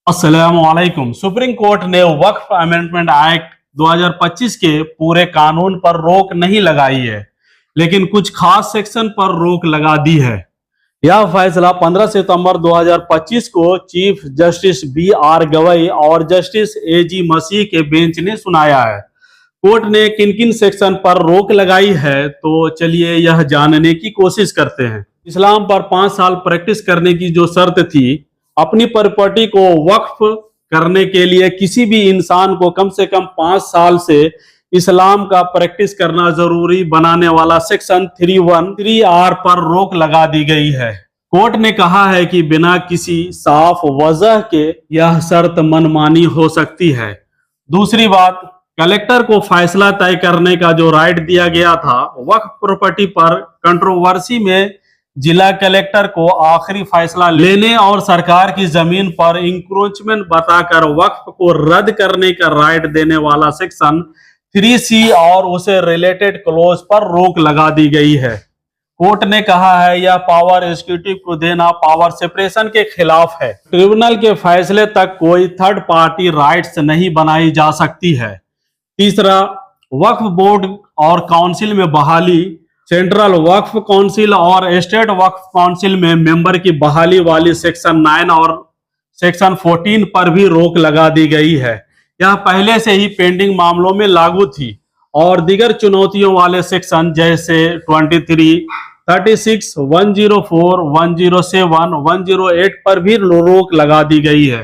अस्सलामुअलैकुम। Supreme court ने वक्फ amendment act 2025 के पूरे कानून पर रोक नहीं लगाई है, लेकिन कुछ खास सेक्शन पर रोक लगा दी है। यह फैसला 15 सितंबर 2025 को चीफ जस्टिस बी.आर. गवई और जस्टिस ए.जी. मसीह के बेंच ने सुनाया है। कोर्ट ने किन किन सेक्शन पर रोक लगाई है, तो चलिए यह जानने की कोशिश करते हैं। इस्लाम पर 5 साल प्रैक्टिस करने की जो शर्त थी, अपनी प्रॉपर्टी को वक्फ करने के लिए किसी भी इंसान को कम से कम 5 साल से इस्लाम का प्रैक्टिस करना जरूरी बनाने वाला सेक्शन 313R पर रोक लगा दी गई है। कोर्ट ने कहा है कि बिना किसी साफ वजह के यह शर्त मनमानी हो सकती है। दूसरी बात, कलेक्टर को फैसला तय करने का जो राइट दिया गया था वक्फ प्रॉपर्टी पर कंट्रोवर्सी में, जिला कलेक्टर को आखिरी फैसला लेने और सरकार की जमीन पर इंक्रोचमेंट बताकर वक्फ को रद्द करने का राइट देने वाला सेक्शन 3C और उसे रिलेटेड क्लोज पर रोक लगा दी गई है। कोर्ट ने कहा है यह पावर एग्जीक्यूटिव को देना पावर सेपरेशन के खिलाफ है। ट्रिब्यूनल के फैसले तक कोई थर्ड पार्टी राइट्स नहीं बनाई जा सकती है। तीसरा, वक्फ बोर्ड और काउंसिल में बहाली। सेंट्रल वक्फ काउंसिल और स्टेट वक्फ काउंसिल में मेंबर की बहाली वाली सेक्शन 9 और सेक्शन 14 पर भी रोक लगा दी गई है। यह पहले से ही पेंडिंग मामलों में लागू थी और दीगर चुनौतियों वाले सेक्शन जैसे 23, 36, 104, 107, 108 पर भी रोक लगा दी गई है,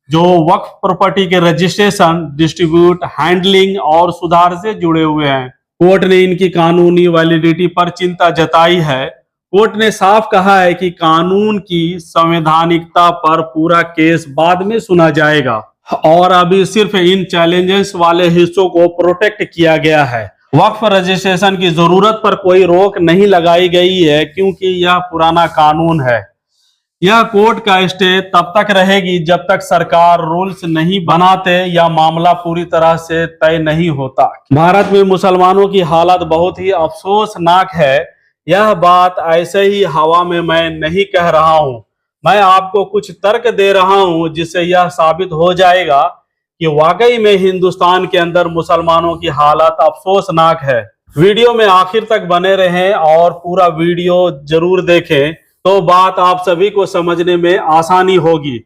जो वक्फ प्रॉपर्टी के रजिस्ट्रेशन, डिस्ट्रीब्यूट, हैंडलिंग और सुधार से जुड़े हुए हैं। कोर्ट ने इनकी कानूनी वैलिडिटी पर चिंता जताई है। कोर्ट ने साफ कहा है कि कानून की संवैधानिकता पर पूरा केस बाद में सुना जाएगा और अभी सिर्फ इन चैलेंजेस वाले हिस्सों को प्रोटेक्ट किया गया है। वक्फ रजिस्ट्रेशन की जरूरत पर कोई रोक नहीं लगाई गई है क्योंकि यह पुराना कानून है। यह कोर्ट का स्टे तब तक रहेगी जब तक सरकार रूल्स नहीं बनाते या मामला पूरी तरह से तय नहीं होता। भारत में मुसलमानों की हालत बहुत ही अफसोसनाक है। यह बात ऐसे ही हवा में मैं नहीं कह रहा हूं। मैं आपको कुछ तर्क दे रहा हूं जिससे यह साबित हो जाएगा कि वाकई में हिंदुस्तान के अंदर मुसलमानों की हालत अफसोसनाक है। वीडियो में आखिर तक बने रहें और पूरा वीडियो जरूर देखें, तो बात आप सभी को समझने में आसानी होगी।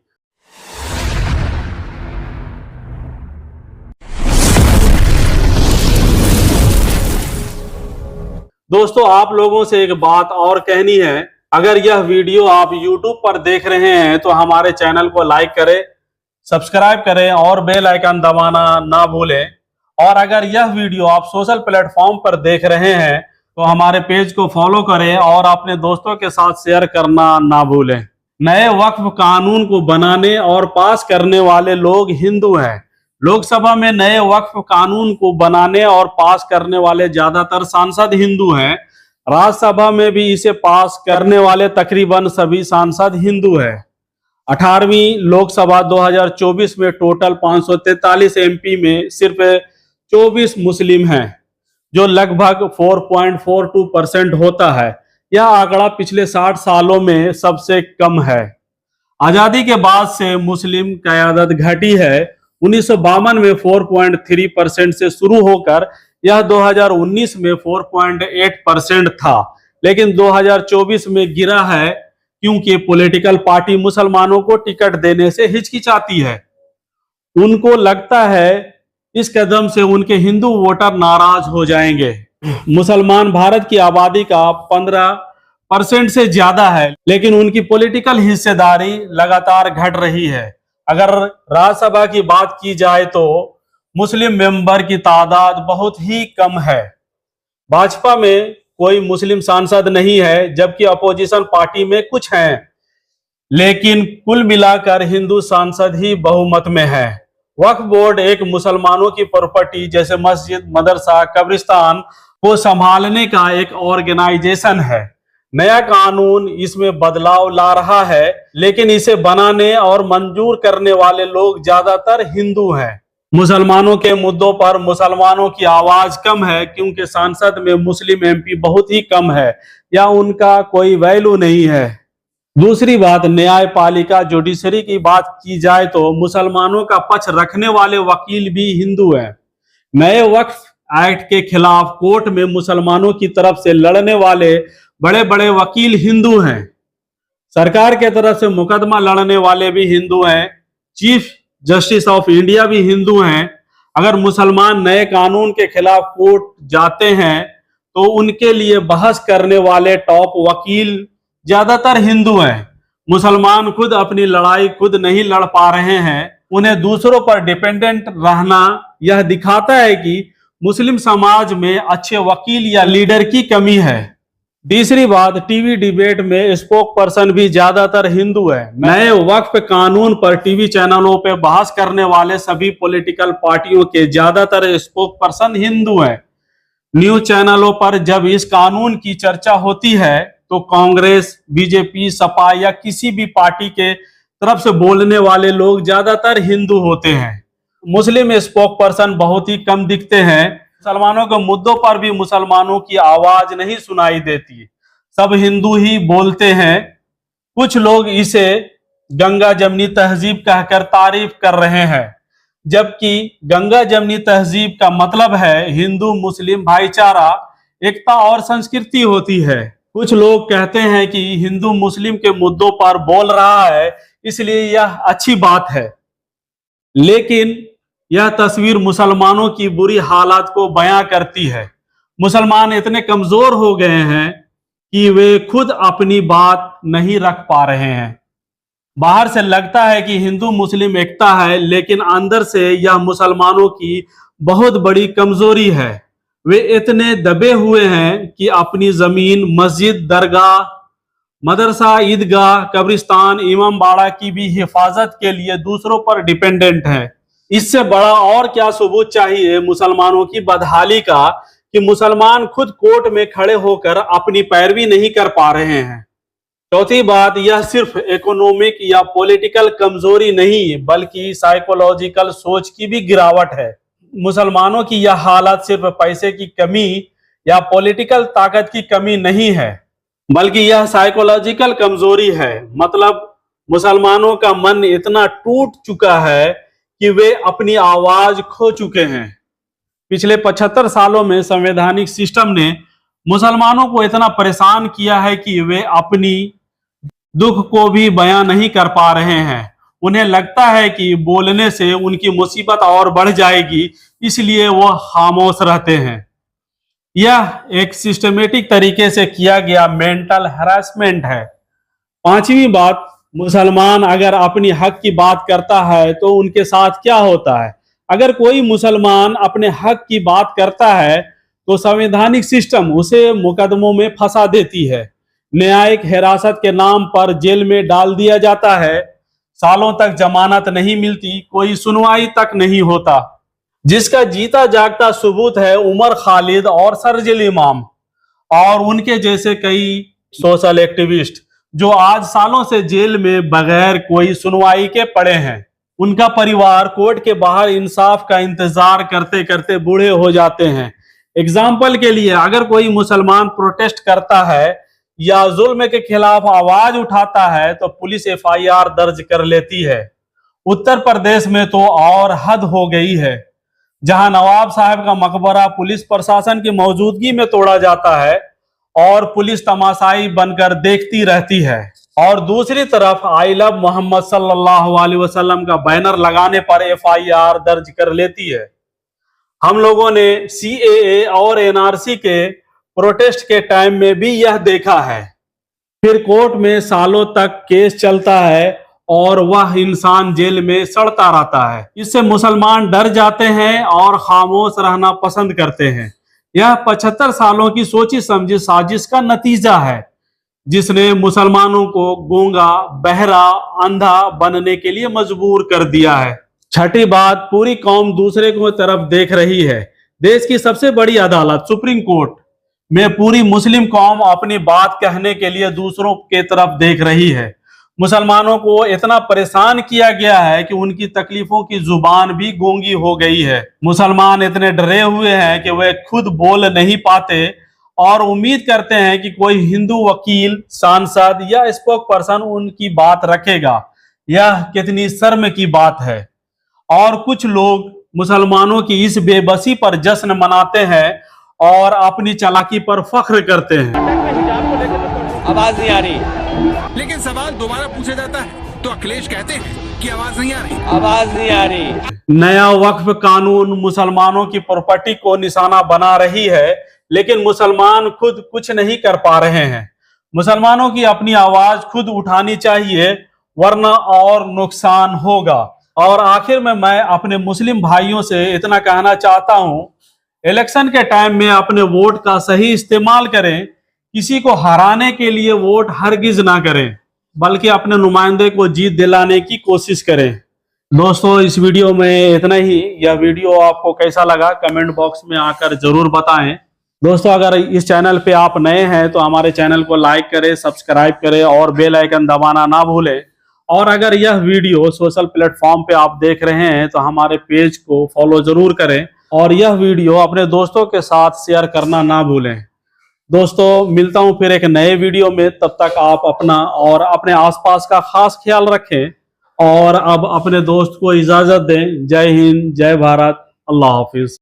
दोस्तों, आप लोगों से एक बात और कहनी है। अगर यह वीडियो आप YouTube पर देख रहे हैं तो हमारे चैनल को लाइक करें, सब्सक्राइब करें और बेल आइकन दबाना ना भूलें। और अगर यह वीडियो आप सोशल प्लेटफॉर्म पर देख रहे हैं तो हमारे पेज को फॉलो करें और अपने दोस्तों के साथ शेयर करना ना भूलें। नए वक्फ कानून को बनाने और पास करने वाले लोग हिंदू हैं। लोकसभा में नए वक्फ कानून को बनाने और पास करने वाले ज्यादातर सांसद हिंदू हैं। राज्यसभा में भी इसे पास करने वाले तकरीबन सभी सांसद हिंदू हैं। 18वीं लोकसभा 2024 में टोटल 543 MP में सिर्फ 24 मुस्लिम हैं, जो लगभग 4.42% होता है। यह आंकड़ा पिछले 60 सालों में सबसे कम है। आजादी के बाद से मुस्लिम क़यादत घटी है। 1952 में 4.3% से शुरू होकर यह 2019 में 4.8% था, लेकिन 2024 में गिरा है क्योंकि पॉलिटिकल पार्टी मुसलमानों को टिकट देने से हिचकिचाती है। उनको लगता है इस कदम से उनके हिंदू वोटर नाराज हो जाएंगे। मुसलमान भारत की आबादी का 15% से ज्यादा है, लेकिन उनकी पॉलिटिकल हिस्सेदारी लगातार घट रही है। अगर राज्यसभा की बात की जाए तो मुस्लिम मेंबर की तादाद बहुत ही कम है। भाजपा में कोई मुस्लिम सांसद नहीं है, जबकि अपोजिशन पार्टी में कुछ हैं, लेकिन कुल मिलाकर हिंदू सांसद ही बहुमत में है। वक्फ बोर्ड एक मुसलमानों की प्रॉपर्टी जैसे मस्जिद, मदरसा, कब्रिस्तान को संभालने का एक ऑर्गेनाइजेशन है। नया कानून इसमें बदलाव ला रहा है, लेकिन इसे बनाने और मंजूर करने वाले लोग ज्यादातर हिंदू हैं। मुसलमानों के मुद्दों पर मुसलमानों की आवाज कम है क्योंकि संसद में मुस्लिम MP बहुत ही कम है या उनका कोई वैल्यू नहीं है। दूसरी बात, न्यायपालिका जुडिशरी की बात की जाए तो मुसलमानों का पक्ष रखने वाले वकील भी हिंदू हैं। नए वक्फ एक्ट के खिलाफ कोर्ट में मुसलमानों की तरफ से लड़ने वाले बड़े बड़े वकील हिंदू हैं। सरकार के तरफ से मुकदमा लड़ने वाले भी हिंदू हैं। चीफ जस्टिस ऑफ इंडिया भी हिंदू हैं। अगर मुसलमान नए कानून के खिलाफ कोर्ट जाते हैं तो उनके लिए बहस करने वाले टॉप वकील ज्यादातर हिंदू हैं। मुसलमान खुद अपनी लड़ाई खुद नहीं लड़ पा रहे हैं, उन्हें दूसरों पर डिपेंडेंट रहना यह दिखाता है कि मुस्लिम समाज में अच्छे वकील या लीडर की कमी है। तीसरी बात, टीवी डिबेट में स्पोक पर्सन भी ज्यादातर हिंदू है। नए वक्फ कानून पर टीवी चैनलों पे बहस करने वाले सभी पॉलिटिकल पार्टियों के ज्यादातर स्पोक पर्सन हिंदू हैं। न्यूज चैनलों पर जब इस कानून की चर्चा होती है तो कांग्रेस, बीजेपी, सपा या किसी भी पार्टी के तरफ से बोलने वाले लोग ज्यादातर हिंदू होते हैं। मुस्लिम स्पोक पर्सन बहुत ही कम दिखते हैं। मुसलमानों के मुद्दों पर भी मुसलमानों की आवाज नहीं सुनाई देती, सब हिंदू ही बोलते हैं। कुछ लोग इसे गंगा जमनी तहजीब कहकर तारीफ कर रहे हैं, जबकि गंगा जमनी तहजीब का मतलब है हिंदू मुस्लिम भाईचारा, एकता और संस्कृति होती है। कुछ लोग कहते हैं कि हिंदू मुस्लिम के मुद्दों पर बोल रहा है इसलिए यह अच्छी बात है, लेकिन यह तस्वीर मुसलमानों की बुरी हालात को बयां करती है। मुसलमान इतने कमजोर हो गए हैं कि वे खुद अपनी बात नहीं रख पा रहे हैं। बाहर से लगता है कि हिंदू मुस्लिम एकता है, लेकिन अंदर से यह मुसलमानों की बहुत बड़ी कमजोरी है। वे इतने दबे हुए हैं कि अपनी जमीन, मस्जिद, दरगाह, मदरसा, ईदगाह, कब्रिस्तान, इमाम बाड़ा की भी हिफाजत के लिए दूसरों पर डिपेंडेंट है। इससे बड़ा और क्या सबूत चाहिए मुसलमानों की बदहाली का कि मुसलमान खुद कोर्ट में खड़े होकर अपनी पैरवी नहीं कर पा रहे हैं। चौथी बात, यह सिर्फ इकोनॉमिक या पॉलिटिकल कमजोरी नहीं बल्कि साइकोलॉजिकल सोच की भी गिरावट है। मुसलमानों की यह हालत सिर्फ पैसे की कमी या पॉलिटिकल ताकत की कमी नहीं है, बल्कि यह साइकोलॉजिकल कमजोरी है। मतलब मुसलमानों का मन इतना टूट चुका है कि वे अपनी आवाज खो चुके हैं। पिछले 75 सालों में संवैधानिक सिस्टम ने मुसलमानों को इतना परेशान किया है कि वे अपनी दुख को भी बयां नहीं कर पा रहे हैं। उन्हें लगता है कि बोलने से उनकी मुसीबत और बढ़ जाएगी, इसलिए वो खामोश रहते हैं। यह एक सिस्टमेटिक तरीके से किया गया मेंटल हैरेसमेंट है। पांचवी बात, मुसलमान अगर अपनी हक की बात करता है तो उनके साथ क्या होता है। अगर कोई मुसलमान अपने हक की बात करता है तो संवैधानिक सिस्टम उसे मुकदमों में फंसा देती है। न्यायिक हिरासत के नाम पर जेल में डाल दिया जाता है, सालों तक जमानत नहीं मिलती, कोई सुनवाई तक नहीं होता। जिसका जीता जागता सबूत है उमर खालिद और शरजील इमाम और उनके जैसे कई सोशल एक्टिविस्ट जो आज सालों से जेल में बगैर कोई सुनवाई के पड़े हैं। उनका परिवार कोर्ट के बाहर इंसाफ का इंतजार करते करते बूढ़े हो जाते हैं। एग्जाम्पल के लिए, अगर कोई मुसलमान प्रोटेस्ट करता है या जुल्म के खिलाफ आवाज उठाता है तो पुलिस एफआईआर दर्ज कर लेती है। उत्तर प्रदेश में तो और हद हो गई है, जहां नवाब साहब का मकबरा पुलिस प्रशासन की मौजूदगी में तोड़ा जाता है और पुलिस तमाशाई बनकर देखती रहती है। और दूसरी तरफ आई लव मोहम्मद सल्लल्लाहु अलैहि वसल्लम का बैनर लगाने पर एफआईआर दर्ज कर लेती है। हम लोगों ने सीएए और एनआरसी के प्रोटेस्ट के टाइम में भी यह देखा है। फिर कोर्ट में सालों तक केस चलता है और वह इंसान जेल में सड़ता रहता है। इससे मुसलमान डर जाते हैं और खामोश रहना पसंद करते हैं। यह 75 सालों की सोची समझी साजिश का नतीजा है, जिसने मुसलमानों को गूंगा, बहरा, अंधा बनने के लिए मजबूर कर दिया है। छठी बात, पूरी कौम दूसरे को तरफ देख रही है। देश की सबसे बड़ी अदालत सुप्रीम कोर्ट में पूरी मुस्लिम कौम अपनी बात कहने के लिए दूसरों के तरफ देख रही है। मुसलमानों को इतना परेशान किया गया है कि उनकी तकलीफों की जुबान भी गूंगी हो गई है। मुसलमान इतने डरे हुए हैं कि वे खुद बोल नहीं पाते और उम्मीद करते हैं कि कोई हिंदू वकील, सांसद या स्पोक पर्सन उनकी बात रखेगा। यह कितनी शर्म की बात है। और कुछ लोग मुसलमानों की इस बेबसी पर जश्न मनाते हैं और अपनी चालाकी पर फख्र करते हैं। आवाज नहीं आ रही, लेकिन सवाल दोबारा पूछा जाता है तो अखिलेश कहते हैं कि आवाज नहीं आ रही। आवाज नहीं आ रही। नया वक्फ कानून मुसलमानों की प्रॉपर्टी को निशाना बना रही है, लेकिन मुसलमान खुद कुछ नहीं कर पा रहे हैं। मुसलमानों की अपनी आवाज खुद उठानी चाहिए, वरना और नुकसान होगा। और आखिर में मैं अपने मुस्लिम भाइयों से इतना कहना चाहता हूं, इलेक्शन के टाइम में अपने वोट का सही इस्तेमाल करें। किसी को हराने के लिए वोट हरगिज ना करें, बल्कि अपने नुमाइंदे को जीत दिलाने की कोशिश करें। दोस्तों, इस वीडियो में इतना ही। यह वीडियो आपको कैसा लगा कमेंट बॉक्स में आकर जरूर बताएं। दोस्तों, अगर इस चैनल पे आप नए हैं तो हमारे चैनल को लाइक करें, सब्सक्राइब करें और बेल आइकन दबाना ना भूलें। और अगर यह वीडियो सोशल प्लेटफॉर्म पे आप देख रहे हैं तो हमारे पेज को फॉलो जरूर करें और यह वीडियो अपने दोस्तों के साथ शेयर करना ना भूलें। दोस्तों, मिलता हूं फिर एक नए वीडियो में। तब तक आप अपना और अपने आसपास का खास ख्याल रखें और अब अपने दोस्त को इजाजत दें। जय हिंद, जय भारत, अल्लाह हाफिज।